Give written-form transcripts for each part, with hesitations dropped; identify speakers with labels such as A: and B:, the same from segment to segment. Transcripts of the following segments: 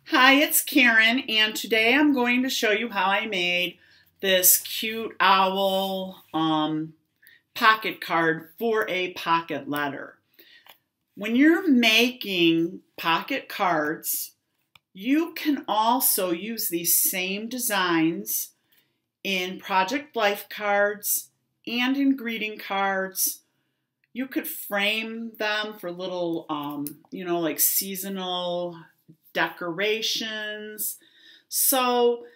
A: Hi, it's Karen, and today I'm going to show you how I made this cute owl pocket card for a pocket letter. When you're making pocket cards, you can also use these same designs in Project Life cards and in greeting cards. You could frame them for little, like seasonal decorations. So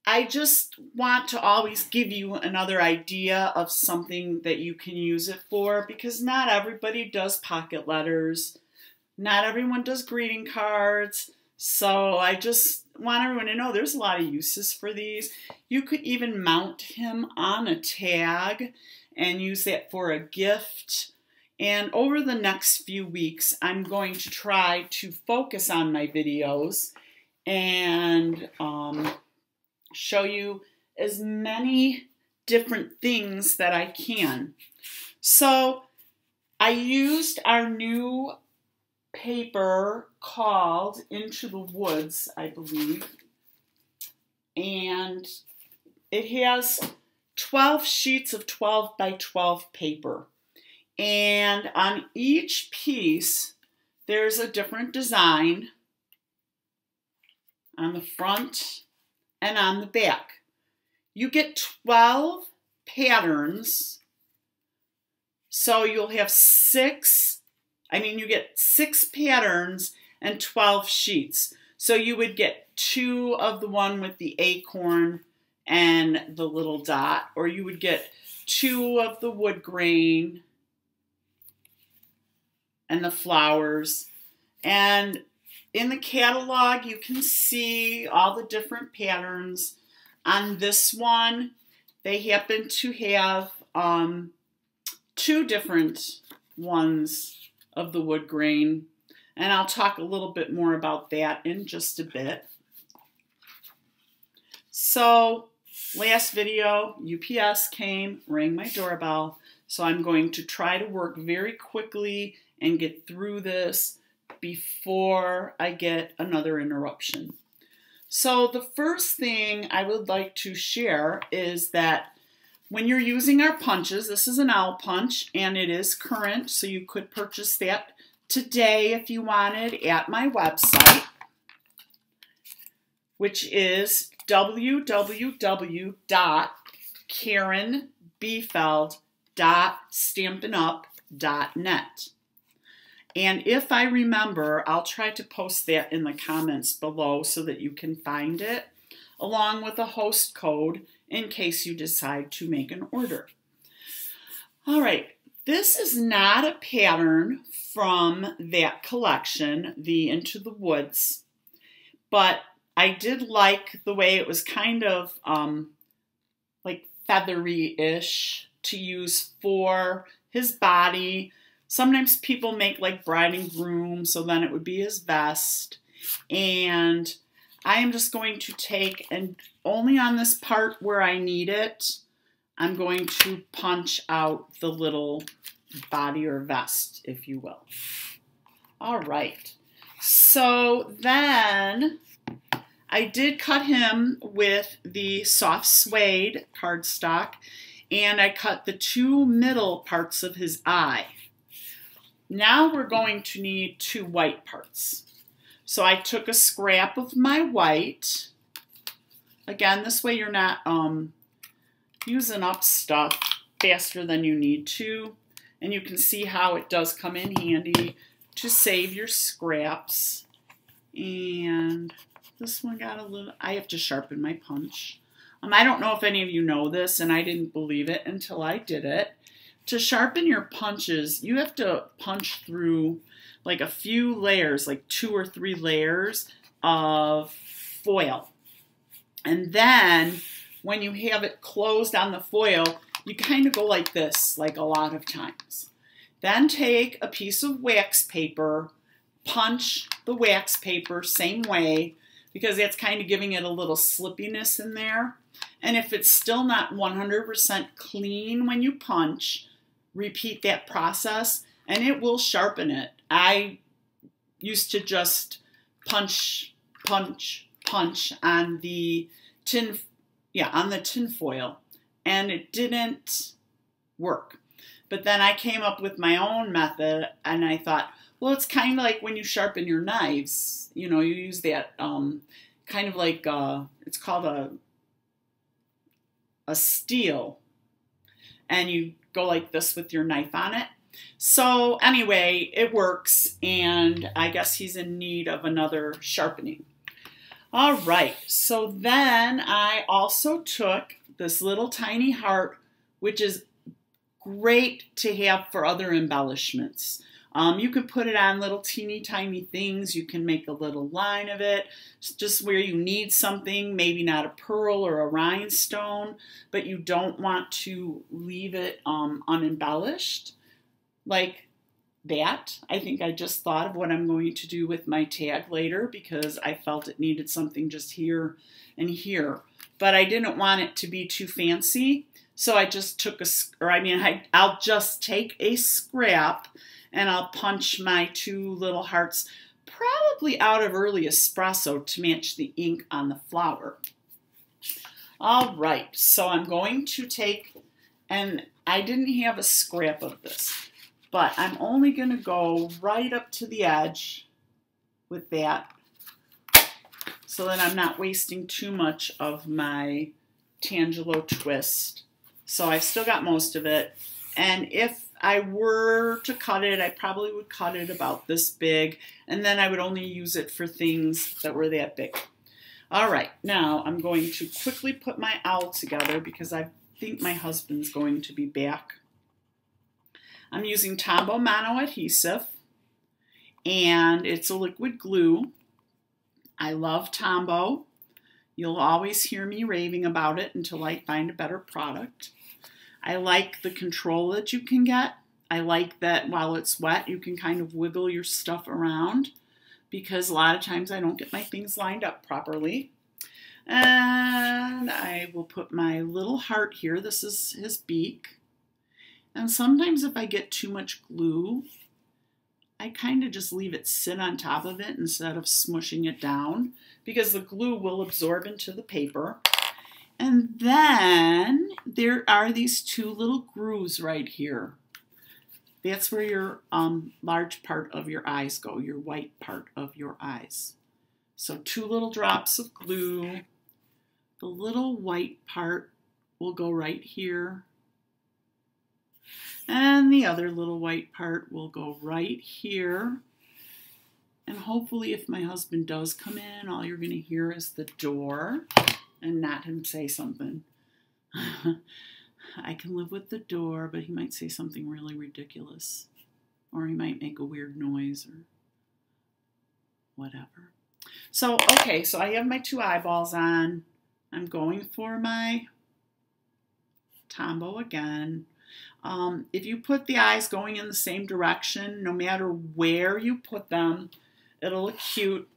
A: I just want to always give you another idea of something that you can use it for, because not everybody does pocket letters. Not everyone does greeting cards. So I just want everyone to know there's a lot of uses for these. You could even mount him on a tag and use that for a gift. And over the next few weeks, I'm going to try to focus on my videos and show you as many different things that I can. So I used our new paper called Into the Woods, I believe, and it has 12 sheets of 12 by 12 paper. And on each piece, there's a different design on the front and on the back. You get 12 patterns, so you'll have you get 6 patterns and 12 sheets. So you would get 2 of the one with the acorn and the little dot, or you would get 2 of the wood grain and the flowers. And in the catalog, you can see all the different patterns. On this one, they happen to have 2 different ones of the wood grain, and I'll talk a little bit more about that in just a bit. So last video, UPS came, rang my doorbell, so I'm going to try to work very quickly and get through this before I get another interruption. So the first thing I would like to share is that when you're using our punches, this is an owl punch and it is current, so you could purchase that today if you wanted at my website, which is www.karenbiefeld.stampinup.net. And if I remember, I'll try to post that in the comments below so that you can find it, along with a host code in case you decide to make an order. All right, this is not a pattern from that collection, the Into the Woods, but I did like the way it was kind of like feathery-ish to use for his body. Sometimes people make like bride and groom, so then it would be his vest. And I am just going to take, and only on this part where I need it, I'm going to punch out the little body or vest, if you will. All right. So then I did cut him with the soft suede cardstock, and I cut the 2 middle parts of his eye. Now we're going to need 2 white parts. So I took a scrap of my white. Again, this way you're not using up stuff faster than you need to. And you can see how it does come in handy to save your scraps. And this one got a little, I have to sharpen my punch. I don't know if any of you know this, and I didn't believe it until I did it. To sharpen your punches, you have to punch through like a few layers, like 2 or 3 layers of foil. And then when you have it closed on the foil, you kind of go like this, like a lot of times. Then take a piece of wax paper, punch the wax paper same way, because that's kind of giving it a little slippiness in there. And if it's still not 100% clean when you punch, repeat that process and it will sharpen it. I used to just punch punch on the tin foil, and it didn't work. But then I came up with my own method, and I thought, well, it's kind of like when you sharpen your knives. You know, you use that kind of like it's called a steel, and you go like this with your knife on it. So anyway, it works, and I guess he's in need of another sharpening. All right, so then I also took this little tiny heart, which is great to have for other embellishments. You can put it on little teeny tiny things. You can make a little line of it, just where you need something, maybe not a pearl or a rhinestone, but you don't want to leave it unembellished like that. I think I just thought of what I'm going to do with my tag later because I felt it needed something just here and here, but I didn't want it to be too fancy. So I just took I'll just take a scrap and I'll punch my two little hearts, probably out of early espresso to match the ink on the flower. All right, so I'm going to take, and I didn't have a scrap of this, but I'm only going to go right up to the edge with that so that I'm not wasting too much of my Tangelo twist. So I've still got most of it, and if I were to cut it, I probably would cut it about this big, and then I would only use it for things that were that big. All right, now I'm going to quickly put my owl together because I think my husband's going to be back. I'm using Tombow Mono Adhesive, and it's a liquid glue. I love Tombow. You'll always hear me raving about it until I find a better product. I like the control that you can get. I like that while it's wet, you can kind of wiggle your stuff around because a lot of times I don't get my things lined up properly. And I will put my little heart here. This is his beak. And sometimes if I get too much glue, I kind of just leave it sit on top of it instead of smushing it down because the glue will absorb into the paper. And then there are these two little grooves right here. That's where your large part of your eyes go, your white part of your eyes. So two little drops of glue. The little white part will go right here. And the other little white part will go right here. And hopefully if my husband does come in, all you're going to hear is the door. And not him say something. I can live with the door, but he might say something really ridiculous. Or he might make a weird noise or whatever. So, okay, so I have my two eyeballs on. I'm going for my Tombow again. If you put the eyes going in the same direction, no matter where you put them, it'll look cute.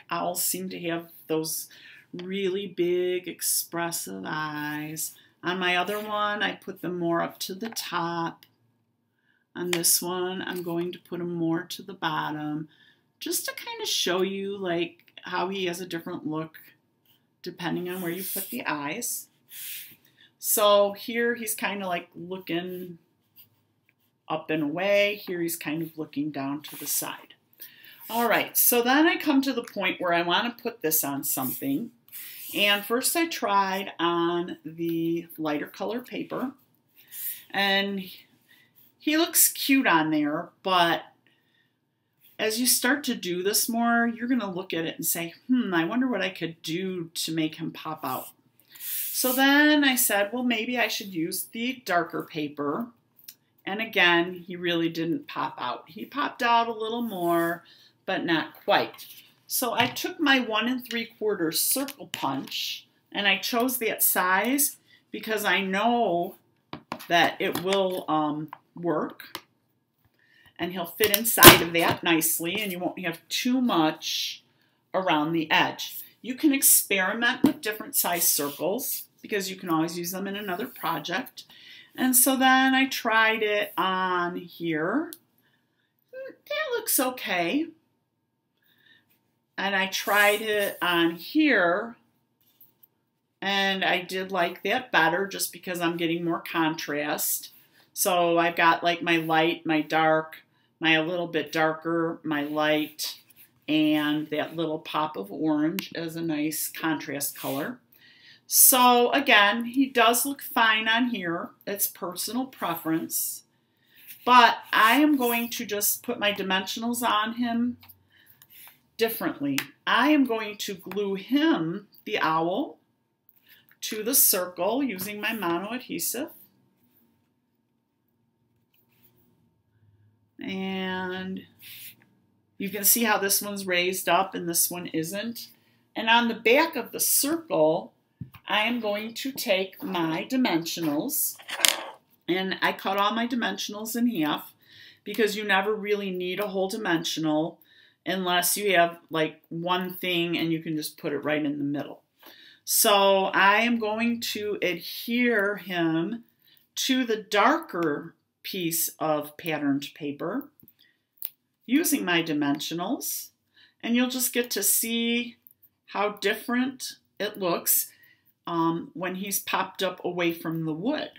A: Owls seem to have those really big, expressive eyes. On my other one, I put them more up to the top. On this one, I'm going to put them more to the bottom, just to kind of show you like how he has a different look depending on where you put the eyes. So here he's kind of like looking up and away. Here he's kind of looking down to the side. All right, so then I come to the point where I want to put this on something. And first I tried on the lighter color paper. And he looks cute on there, but as you start to do this more, you're going to look at it and say, I wonder what I could do to make him pop out. So then I said, well, maybe I should use the darker paper. And again, he really didn't pop out. He popped out a little more, but not quite. So I took my 1 3/4 circle punch, and I chose that size because I know that it will work. And he'll fit inside of that nicely, and you won't have too much around the edge. You can experiment with different size circles because you can always use them in another project. And so then I tried it on here. That looks okay. And I tried it on here, and I did like that better just because I'm getting more contrast. So I've got like my light, my dark, my a little bit darker, my light, and that little pop of orange as a nice contrast color. So again, he does look fine on here. It's personal preference. But I am going to just put my dimensionals on him differently. I am going to glue him, the owl, to the circle using my mono adhesive. And you can see how this one's raised up and this one isn't. And on the back of the circle, I am going to take my dimensionals, and I cut all my dimensionals in half because you never really need a whole dimensional unless you have like one thing and you can just put it right in the middle. So I am going to adhere him to the darker piece of patterned paper using my dimensionals, and you'll just get to see how different it looks when he's popped up away from the wood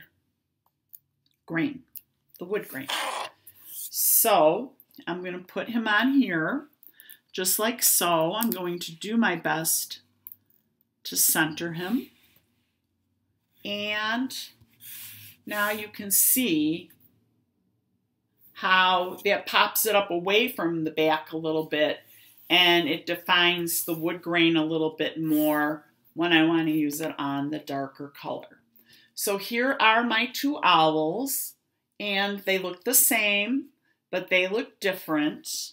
A: grain, the wood grain. So I'm going to put him on here just like so. I'm going to do my best to center him. And now you can see how that pops it up away from the back a little bit, and it defines the wood grain a little bit more when I want to use it on the darker color. So here are my two owls, and they look the same, but they look different.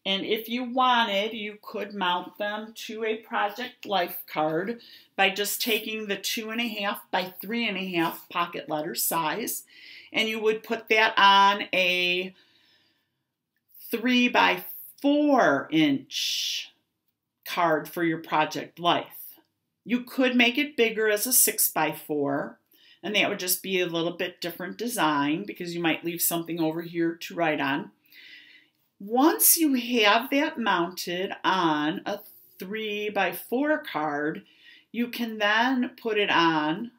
A: And if you wanted, you could mount them to a Project Life card by just taking the 2.5 by 3.5 pocket letter size, and you would put that on a 3 by 4 inch card for your Project Life. You could make it bigger as a 6 by 4, and that would just be a little bit different design because you might leave something over here to write on. Once you have that mounted on a 3 by 4 card, you can then put it on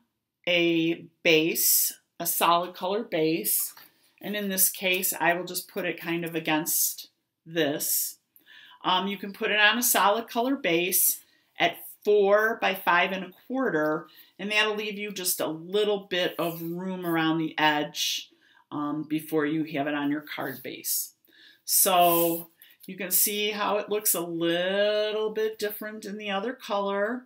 A: a base, a solid color base, and in this case I will just put it kind of against this. You can put it on a solid color base at 4 by 5.25, and that'll leave you just a little bit of room around the edge before you have it on your card base. So you can see how it looks a little bit different in the other color,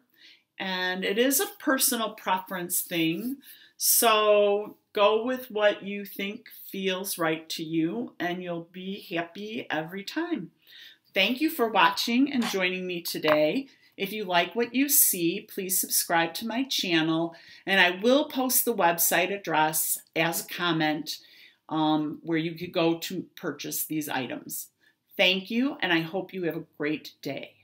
A: and it is a personal preference thing. So go with what you think feels right to you, and you'll be happy every time. Thank you for watching and joining me today. If you like what you see, please subscribe to my channel, and I will post the website address as a comment where you could go to purchase these items. Thank you, and I hope you have a great day.